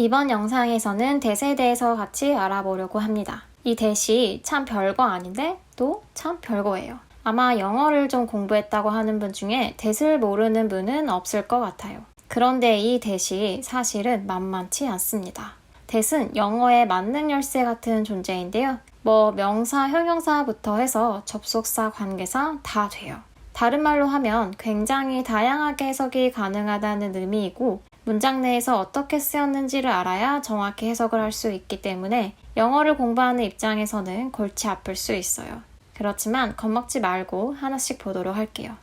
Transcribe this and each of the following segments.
이번 영상에서는 that에 대해서 같이 알아보려고 합니다. 이 that이 참 별거 아닌데 또 참 별거예요. 아마 영어를 좀 공부했다고 하는 분 중에 that을 모르는 분은 없을 것 같아요. 그런데 이 that이 사실은 만만치 않습니다. that은 영어의 만능 열쇠 같은 존재인데요. 명사, 형용사부터 해서 접속사, 관계사 다 돼요. 다른 말로 하면 굉장히 다양하게 해석이 가능하다는 의미이고 문장 내에서 어떻게 쓰였는지를 알아야 정확히 해석을 할 수 있기 때문에 영어를 공부하는 입장에서는 골치 아플 수 있어요. 그렇지만 겁먹지 말고 하나씩 보도록 할게요.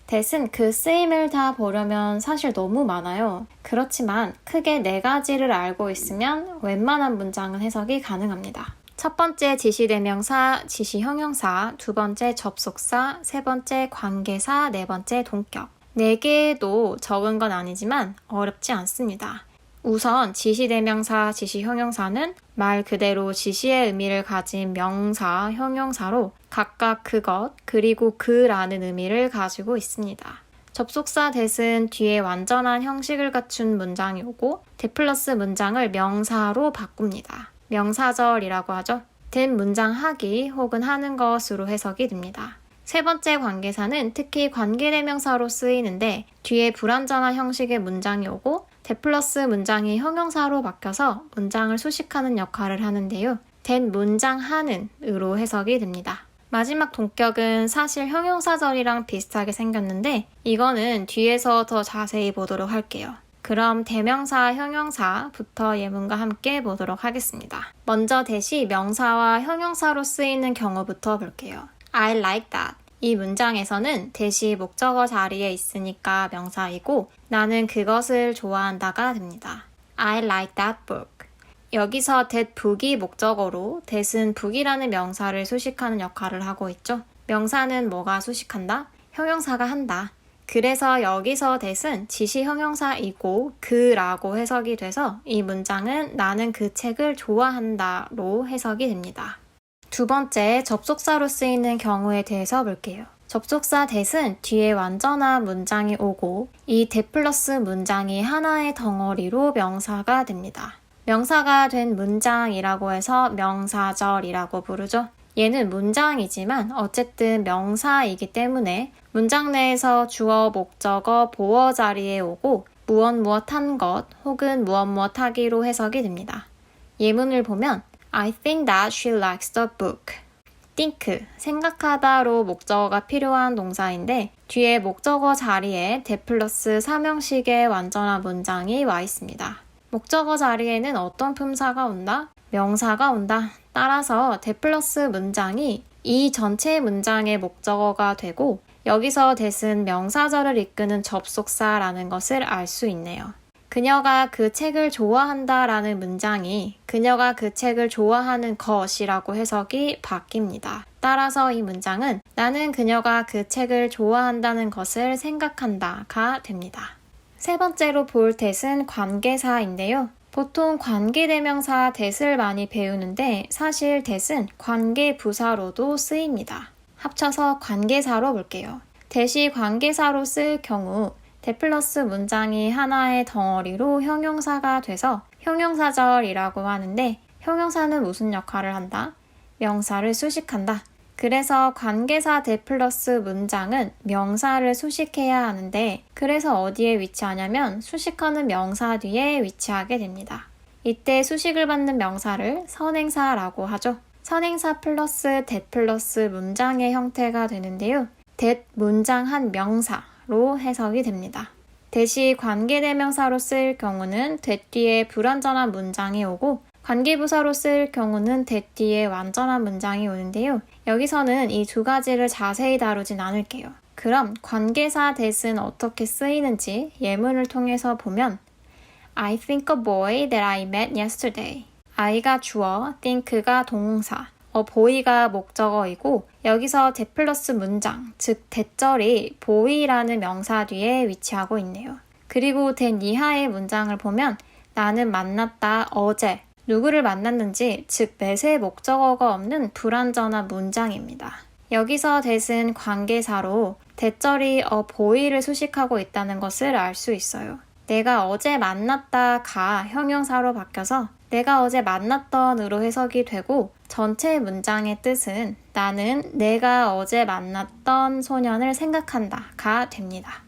that은 그 쓰임을 다 보려면 사실 너무 많아요. 그렇지만 크게 4가지를 알고 있으면 웬만한 문장은 해석이 가능합니다. 첫 번째 지시대명사, 지시형용사, 두 번째 접속사, 세 번째 관계사, 네 번째 동격. 4개도 적은 건 아니지만 어렵지 않습니다. 우선 지시대명사, 지시형용사는 말 그대로 지시의 의미를 가진 명사, 형용사로 각각 그것, 그리고 그라는 의미를 가지고 있습니다. 접속사 that은 뒤에 완전한 형식을 갖춘 문장이 오고 that 플러스 문장을 명사로 바꿉니다. 명사절이라고 하죠. that 문장 하기 혹은 하는 것으로 해석이 됩니다. 세 번째 관계사는 특히 관계대명사로 쓰이는데 뒤에 불완전한 형식의 문장이 오고 that 플러스 문장이 형용사로 바뀌어서 문장을 수식하는 역할을 하는데요. that 문장 하는 으로 해석이 됩니다. 마지막 동격은 사실 형용사절이랑 비슷하게 생겼는데 이거는 뒤에서 더 자세히 보도록 할게요. 그럼 대명사, 형용사부터 예문과 함께 보도록 하겠습니다. 먼저 that이 명사와 형용사로 쓰이는 경우부터 볼게요. I like that. 이 문장에서는 that이 목적어 자리에 있으니까 명사이고 나는 그것을 좋아한다가 됩니다. I like that book. 여기서 that book이 목적어로 that은 book이라는 명사를 수식하는 역할을 하고 있죠. 명사는 뭐가 수식한다? 형용사가 한다. 그래서 여기서 that은 지시 형용사이고 그라고 해석이 돼서 이 문장은 나는 그 책을 좋아한다로 해석이 됩니다. 두 번째, 접속사로 쓰이는 경우에 대해서 볼게요. 접속사 that은 뒤에 완전한 문장이 오고 이 that 플러스 문장이 하나의 덩어리로 명사가 됩니다. 명사가 된 문장이라고 해서 명사절이라고 부르죠. 얘는 문장이지만 어쨌든 명사이기 때문에 문장 내에서 주어, 목적어, 보어 자리에 오고 무엇 한 것 혹은 무엇 하기로 해석이 됩니다. 예문을 보면 I think that she likes the book. think, 생각하다로 목적어가 필요한 동사인데 뒤에 목적어 자리에 that 플러스 사명식의 완전한 문장이 와 있습니다. 목적어 자리에는 어떤 품사가 온다? 명사가 온다. 따라서 that 플러스 문장이 이 전체 문장의 목적어가 되고 여기서 that은 명사절을 이끄는 접속사라는 것을 알 수 있네요. 그녀가 그 책을 좋아한다 라는 문장이 그녀가 그 책을 좋아하는 것이라고 해석이 바뀝니다. 따라서 이 문장은 나는 그녀가 그 책을 좋아한다는 것을 생각한다가 됩니다. 세 번째로 볼 that은 관계사인데요. 보통 관계대명사 that을 많이 배우는데 사실 that은 관계부사로도 쓰입니다. 합쳐서 관계사로 볼게요. that이 관계사로 쓸 경우 that 플러스 문장이 하나의 덩어리로 형용사가 돼서 형용사절이라고 하는데 형용사는 무슨 역할을 한다? 명사를 수식한다. 그래서 관계사 that 플러스 문장은 명사를 수식해야 하는데 그래서 어디에 위치하냐면 수식하는 명사 뒤에 위치하게 됩니다. 이때 수식을 받는 명사를 선행사라고 하죠. 선행사 플러스 that 플러스 문장의 형태가 되는데요. that 문장 한 명사로 해석이 됩니다. that이 관계대명사로 쓰일 경우는 that 뒤에 불완전한 문장이 오고 관계부사로 쓰일 경우는 that 뒤에 완전한 문장이 오는데요. 여기서는 이 두 가지를 자세히 다루진 않을게요. 그럼 관계사 that은 어떻게 쓰이는지 예문을 통해서 보면 I think a boy that I met yesterday. I가 주어, think가 동사, boy가 목적어이고 여기서 that 플러스 문장, 즉 that절이 boy라는 명사 뒤에 위치하고 있네요. 그리고 that 이하의 문장을 보면 나는 만났다 어제 누구를 만났는지 즉 that의 목적어가 없는 불완전한 문장입니다. 여기서 that은 관계사로 that절이 boy를 수식하고 있다는 것을 알 수 있어요. 내가 어제 만났다가 형용사로 바뀌어서 내가 어제 만났던으로 해석이 되고 전체 문장의 뜻은 나는 내가 어제 만났던 소년을 생각한다가 됩니다.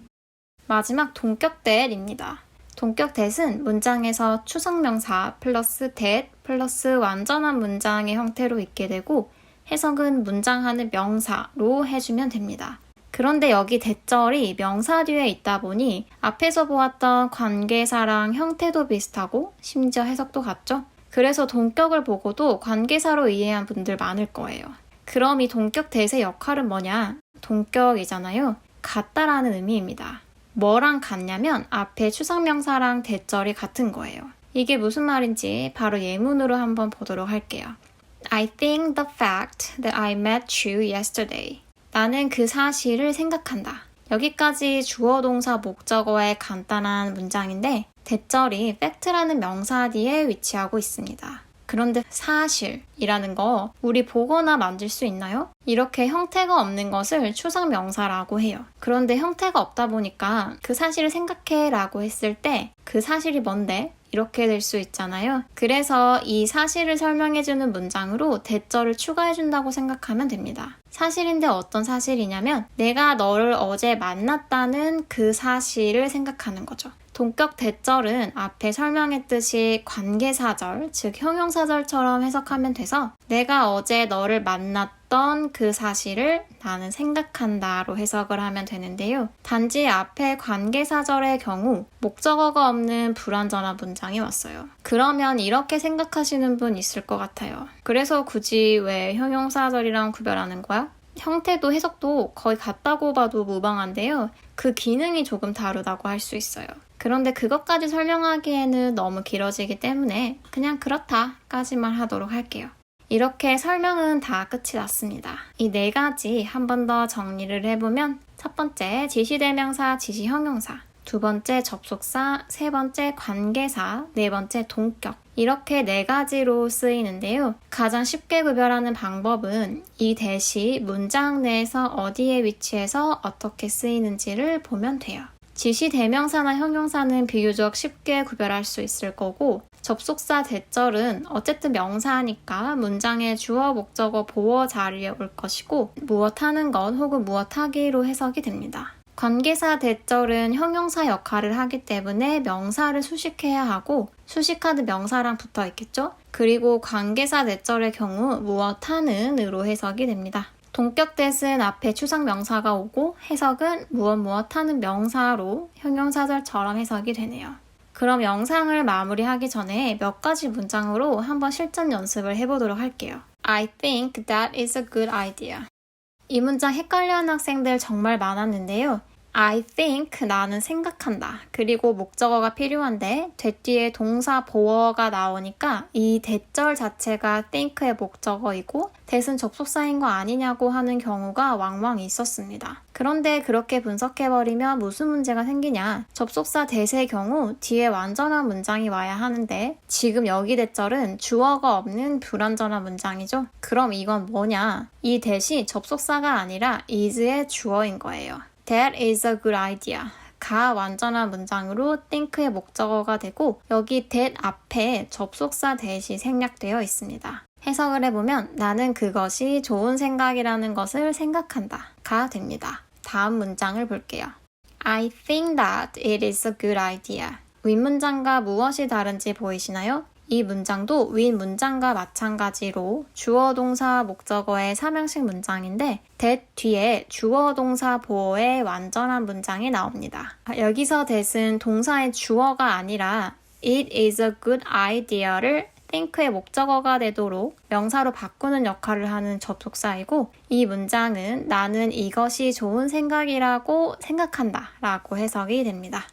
마지막 동격 that입니다. 동격 that은 문장에서 추상명사 플러스 that 플러스 완전한 문장의 형태로 있게 되고 해석은 문장 안의 명사로 해주면 됩니다. 그런데 여기 that절이 명사 뒤에 있다 보니 앞에서 보았던 관계사랑 형태도 비슷하고 심지어 해석도 같죠? 그래서 동격을 보고도 관계사로 이해한 분들 많을 거예요. 그럼 이 동격 that의 역할은 뭐냐? 동격이잖아요. 같다라는 의미입니다. 뭐랑 같냐면 앞에 추상명사랑 that절이 같은 거예요. 이게 무슨 말인지 바로 예문으로 한번 보도록 할게요. I think the fact that I met you yesterday. 나는 그 사실을 생각한다. 여기까지 주어 동사 목적어의 간단한 문장인데 that절이 fact라는 명사 뒤에 위치하고 있습니다. 그런데 사실이라는 거 우리 보거나 만질 수 있나요? 이렇게 형태가 없는 것을 추상명사라고 해요. 그런데 형태가 없다 보니까 그 사실을 생각해 라고 했을 때 그 사실이 뭔데? 이렇게 될 수 있잖아요. 그래서 이 사실을 설명해주는 문장으로 that절을 추가해준다고 생각하면 됩니다. 사실인데 어떤 사실이냐면 내가 너를 어제 만났다는 그 사실을 생각하는 거죠. 동격 that절은 앞에 설명했듯이 관계사절, 즉 형용사절처럼 해석하면 돼서 내가 어제 너를 만났던 그 사실을 나는 생각한다로 해석을 하면 되는데요. 단지 앞에 관계사절의 경우 목적어가 없는 불완전한 문장이 왔어요. 그러면 이렇게 생각하시는 분 있을 것 같아요. 그래서 굳이 왜 형용사절이랑 구별하는 거야? 형태도 해석도 거의 같다고 봐도 무방한데요. 그 기능이 조금 다르다고 할 수 있어요. 그런데 그것까지 설명하기에는 너무 길어지기 때문에 그냥 그렇다까지만 하도록 할게요. 이렇게 설명은 다 끝이 났습니다. 이 네 가지 한 번 더 정리를 해보면 첫 번째 지시대명사, 지시형용사, 두 번째 접속사, 세 번째 관계사, 네 번째 동격 이렇게 네 가지로 쓰이는데요. 가장 쉽게 구별하는 방법은 이 that이 문장 내에서 어디에 위치해서 어떻게 쓰이는지를 보면 돼요. 지시대명사나 형용사는 비교적 쉽게 구별할 수 있을 거고 접속사 that절은 어쨌든 명사니까 문장의 주어, 목적어, 보어 자리에 올 것이고 무엇 하는 것 혹은 무엇 하기로 해석이 됩니다. 관계사 that절은 형용사 역할을 하기 때문에 명사를 수식해야 하고 수식하는 명사랑 붙어 있겠죠? 그리고 관계사 that절의 경우 무엇 하는 으로 해석이 됩니다. 동격 that은 앞에 추상 명사가 오고 해석은 무엇 하는 명사로 형용사절처럼 해석이 되네요. 그럼 영상을 마무리하기 전에 몇 가지 문장으로 한번 실전 연습을 해보도록 할게요. I think that is a good idea. 이 문장 헷갈려하는 학생들 정말 많았는데요. I think 나는 생각한다. 그리고 목적어가 필요한데 that 뒤에 동사 보어가 나오니까 이 that절 자체가 think의 목적어이고 that은 접속사인 거 아니냐고 하는 경우가 왕왕 있었습니다. 그런데 그렇게 분석해버리면 무슨 문제가 생기냐? 접속사 that의 경우 뒤에 완전한 문장이 와야 하는데 지금 여기 that절은 주어가 없는 불완전한 문장이죠. 그럼 이건 뭐냐? 이 that이 접속사가 아니라 is의 주어인 거예요. That is a good idea. 가 완전한 문장으로 think의 목적어가 되고 여기 that 앞에 접속사 that이 생략되어 있습니다. 해석을 해보면 나는 그것이 좋은 생각이라는 것을 생각한다 가 됩니다. 다음 문장을 볼게요. I think that it is a good idea. 윗문장과 무엇이 다른지 보이시나요? 이 문장도 윗문장과 마찬가지로 주어, 동사, 목적어의 삼형식 문장인데 that 뒤에 주어, 동사, 보어의 완전한 문장이 나옵니다. 여기서 that은 동사의 주어가 아니라 it is a good idea를 think의 목적어가 되도록 명사로 바꾸는 역할을 하는 접속사이고 이 문장은 나는 이것이 좋은 생각이라고 생각한다 라고 해석이 됩니다.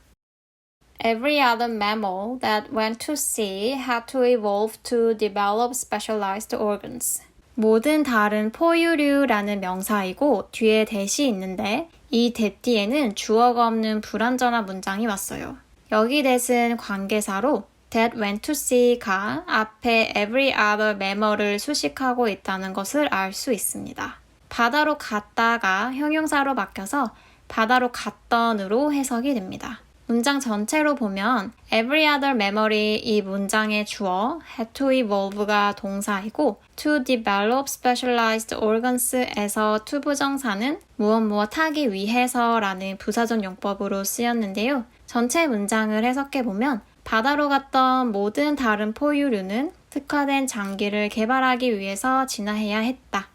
Every other mammal that went to sea had to evolve to develop specialized organs. 모든 다른 포유류라는 명사이고 뒤에 that이 있는데 이 that 뒤에는 주어가 없는 불완전한 문장이 왔어요. 여기 that은 관계사로 that went to sea가 앞에 every other mammal을 수식하고 있다는 것을 알 수 있습니다. 바다로 갔다가 형용사로 바뀌어서 바다로 갔던으로 해석이 됩니다. 문장 전체로 보면 every other memory 이 문장의 주어 had to evolve가 동사이고 to develop specialized organs에서 to 부정사는 무엇 하기 위해서라는 부사적 용법으로 쓰였는데요. 전체 문장을 해석해보면 바다로 갔던 모든 다른 포유류는 특화된 장기를 개발하기 위해서 진화해야 했다.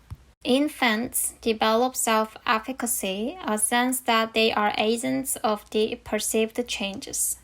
Infants develop self-efficacy, a sense that they are agents of the perceived changes.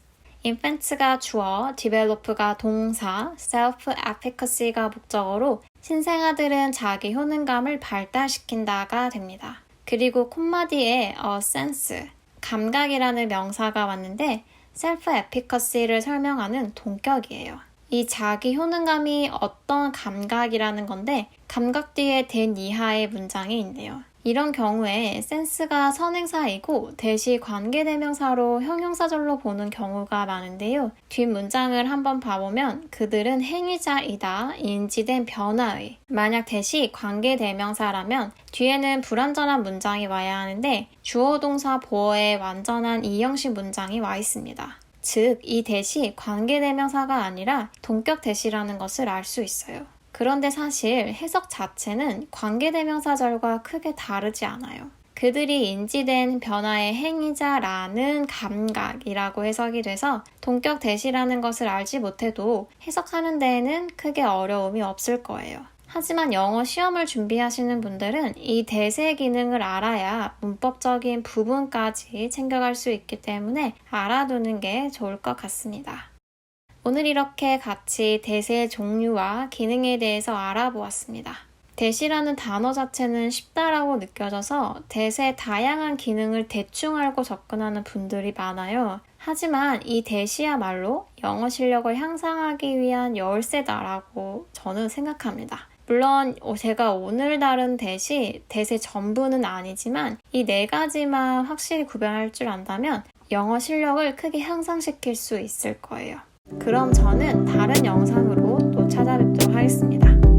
infants가 주어, develop가 동사, self-efficacy가 목적어로 신생아들은 자기 효능감을 발달시킨다가 됩니다. 그리고 콤마 뒤에 a sense, 감각이라는 명사가 왔는데 self-efficacy를 설명하는 동격이에요. 이 자기 효능감이 어떤 감각이라는 건데 감각 뒤에 된 이하의 문장이 있네요. 이런 경우에 센스가 선행사이고 대시 관계대명사로 형용사절로 보는 경우가 많은데요. 뒷문장을 한번 봐보면 그들은 행위자이다, 인지된 변화의. 만약 대시 관계대명사라면 뒤에는 불완전한 문장이 와야 하는데 주어 동사 보어에 완전한 이형식 문장이 와 있습니다. 즉, 이 대시 관계대명사가 아니라 동격 대시라는 것을 알 수 있어요. 그런데 사실 해석 자체는 관계대명사절과 크게 다르지 않아요. 그들이 인지된 변화의 행위자라는 감각이라고 해석이 돼서 동격 대시라는 것을 알지 못해도 해석하는 데에는 크게 어려움이 없을 거예요. 하지만 영어 시험을 준비하시는 분들은 이 대세 기능을 알아야 문법적인 부분까지 챙겨갈 수 있기 때문에 알아두는 게 좋을 것 같습니다. 오늘 이렇게 같이 대세의 종류와 기능에 대해서 알아보았습니다. 대시라는 단어 자체는 쉽다라고 느껴져서 대세의 다양한 기능을 대충 알고 접근하는 분들이 많아요. 하지만 이 대시야말로 영어 실력을 향상하기 위한 열쇠다라고 저는 생각합니다. 물론 제가 오늘 다룬 대시, 대세 전부는 아니지만 이 네 가지만 확실히 구별할 줄 안다면 영어 실력을 크게 향상시킬 수 있을 거예요. 그럼 저는 다른 영상으로 또 찾아뵙도록 하겠습니다.